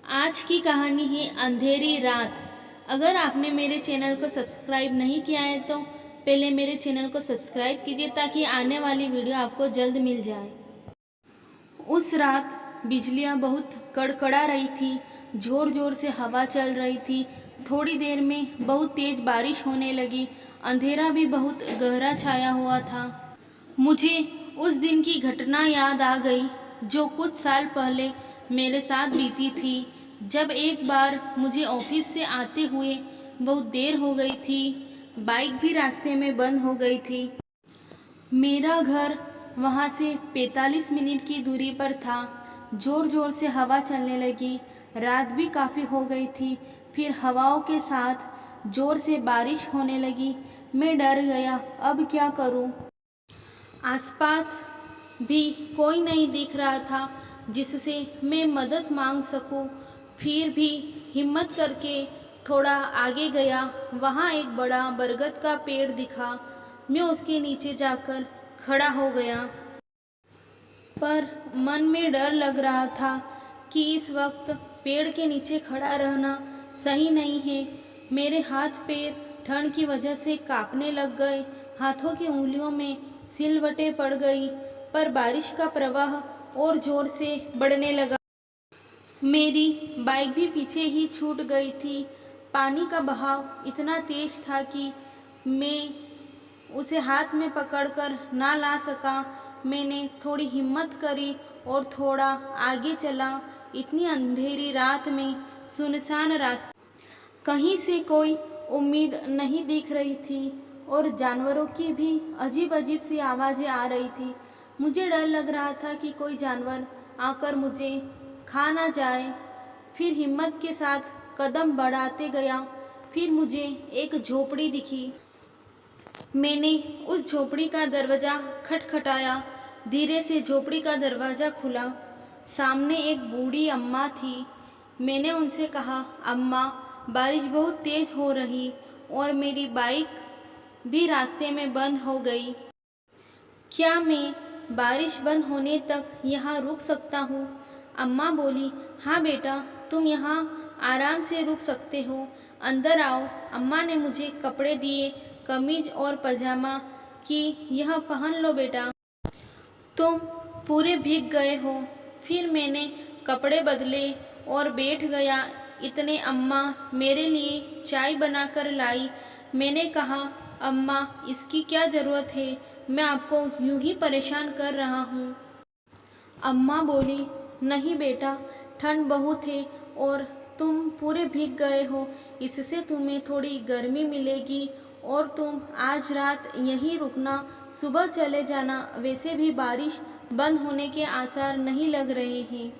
आज की कहानी है अंधेरी रात। अगर आपने मेरे चैनल को सब्सक्राइब नहीं किया है तो पहले मेरे चैनल को सब्सक्राइब कीजिए ताकि आने वाली वीडियो आपको जल्द मिल जाए। उस रात बिजलियां बहुत कड़कड़ा रही थी, जोर जोर से हवा चल रही थी। थोड़ी देर में बहुत तेज बारिश होने लगी। अंधेरा भी बहुत गहरा छाया हुआ था। मुझे उस दिन की घटना याद आ गई जो कुछ साल पहले मेरे साथ बीती थी, जब एक बार मुझे ऑफिस से आते हुए बहुत देर हो गई थी। बाइक भी रास्ते में बंद हो गई थी। मेरा घर वहाँ से 45 मिनट की दूरी पर था। जोर जोर से हवा चलने लगी। रात भी काफ़ी हो गई थी। फिर हवाओं के साथ जोर से बारिश होने लगी। मैं डर गया, अब क्या करूं? आसपास भी कोई नहीं दिख रहा था जिससे मैं मदद मांग सकूं। फिर भी हिम्मत करके थोड़ा आगे गया। वहाँ एक बड़ा बरगद का पेड़ दिखा। मैं उसके नीचे जाकर खड़ा हो गया, पर मन में डर लग रहा था कि इस वक्त पेड़ के नीचे खड़ा रहना सही नहीं है। मेरे हाथ पैर ठंड की वजह से कांपने लग गए। हाथों की उंगलियों में सिलवटें पड़ गई, पर बारिश का प्रवाह और जोर से बढ़ने लगा। मेरी बाइक भी पीछे ही छूट गई थी। पानी का बहाव इतना तेज था कि मैं उसे हाथ में पकड़कर ना ला सका। मैंने थोड़ी हिम्मत करी और थोड़ा आगे चला। इतनी अंधेरी रात में सुनसान रास्ता, कहीं से कोई उम्मीद नहीं दिख रही थी और जानवरों की भी अजीब अजीब सी आवाज़ें आ रही थी। मुझे डर लग रहा था कि कोई जानवर आकर मुझे खा ना जाए। फिर हिम्मत के साथ कदम बढ़ाते गया। फिर मुझे एक झोपड़ी दिखी। मैंने उस झोपड़ी का दरवाज़ा खटखटाया। धीरे से झोपड़ी का दरवाज़ा खुला। सामने एक बूढ़ी अम्मा थी। मैंने उनसे कहा, अम्मा, बारिश बहुत तेज हो रही और मेरी बाइक भी रास्ते में बंद हो गई। क्या मैं बारिश बंद होने तक यहाँ रुक सकता हूँ? अम्मा बोली, हाँ बेटा, तुम यहाँ आराम से रुक सकते हो। अंदर आओ। अम्मा ने मुझे कपड़े दिए, कमीज और पजामा कि यह पहन लो बेटा, तुम पूरे भीग गए हो। फिर मैंने कपड़े बदले और बैठ गया। इतने अम्मा मेरे लिए चाय बनाकर लाई। मैंने कहा, अम्मा, इसकी क्या ज़रूरत है? मैं आपको यूं ही परेशान कर रहा हूँ। अम्मा बोली, नहीं बेटा, ठंड बहुत है और तुम पूरे भीग गए हो। इससे तुम्हें थोड़ी गर्मी मिलेगी और तुम आज रात यहीं रुकना, सुबह चले जाना। वैसे भी बारिश बंद होने के आसार नहीं लग रहे हैं।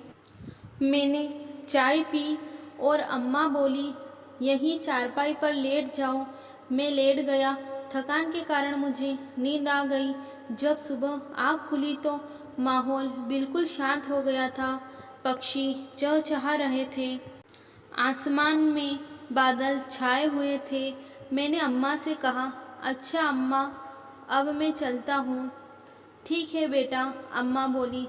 मैंने चाय पी और अम्मा बोली, यहीं चारपाई पर लेट जाओ। मैं लेट गया। थकान के कारण मुझे नींद आ गई। जब सुबह आँख खुली तो माहौल बिल्कुल शांत हो गया था। पक्षी चहचहा रहे थे। आसमान में बादल छाए हुए थे। मैंने अम्मा से कहा, अच्छा अम्मा, अब मैं चलता हूँ। ठीक है बेटा, अम्मा बोली।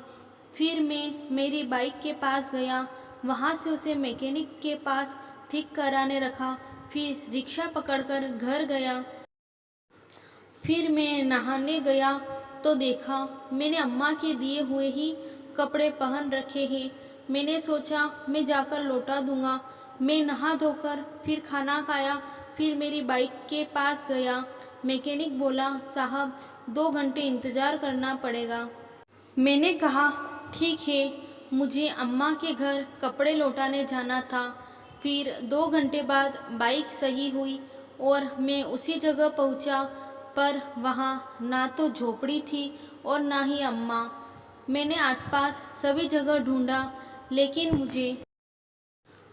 फिर मैं मेरी बाइक के पास गया। वहाँ से उसे मैकेनिक के पास ठीक कराने रखा। फिर रिक्शा पकड़कर घर गया। फिर मैं नहाने गया तो देखा मैंने अम्मा के दिए हुए ही कपड़े पहन रखे हैं। मैंने सोचा मैं जाकर लौटा दूंगा। मैं नहा धोकर फिर खाना खाया। फिर मेरी बाइक के पास गया। मैकेनिक बोला, साहब, 2 घंटे इंतज़ार करना पड़ेगा। मैंने कहा, ठीक है, मुझे अम्मा के घर कपड़े लौटाने जाना था। फिर 2 घंटे बाद बाइक सही हुई और मैं उसी जगह पहुंचा, पर वहाँ ना तो झोपड़ी थी और ना ही अम्मा। मैंने आसपास सभी जगह ढूंढा, लेकिन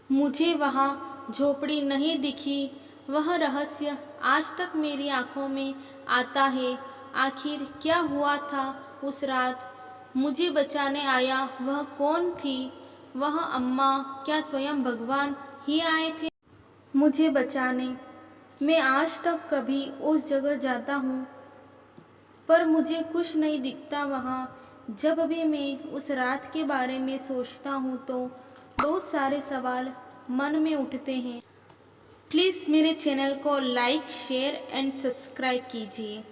मुझे वहाँ झोपड़ी नहीं दिखी। वह रहस्य आज तक मेरी आंखों में आता है। आखिर क्या हुआ था उस रात? मुझे बचाने आया वह कौन थी? वह अम्मा, क्या स्वयं भगवान ही आए थे मुझे बचाने? मैं आज तक कभी उस जगह जाता हूँ, पर मुझे कुछ नहीं दिखता वहाँ। जब भी मैं उस रात के बारे में सोचता हूँ तो बहुत सारे सवाल मन में उठते हैं। प्लीज़ मेरे चैनल को लाइक, शेयर एंड सब्सक्राइब कीजिए।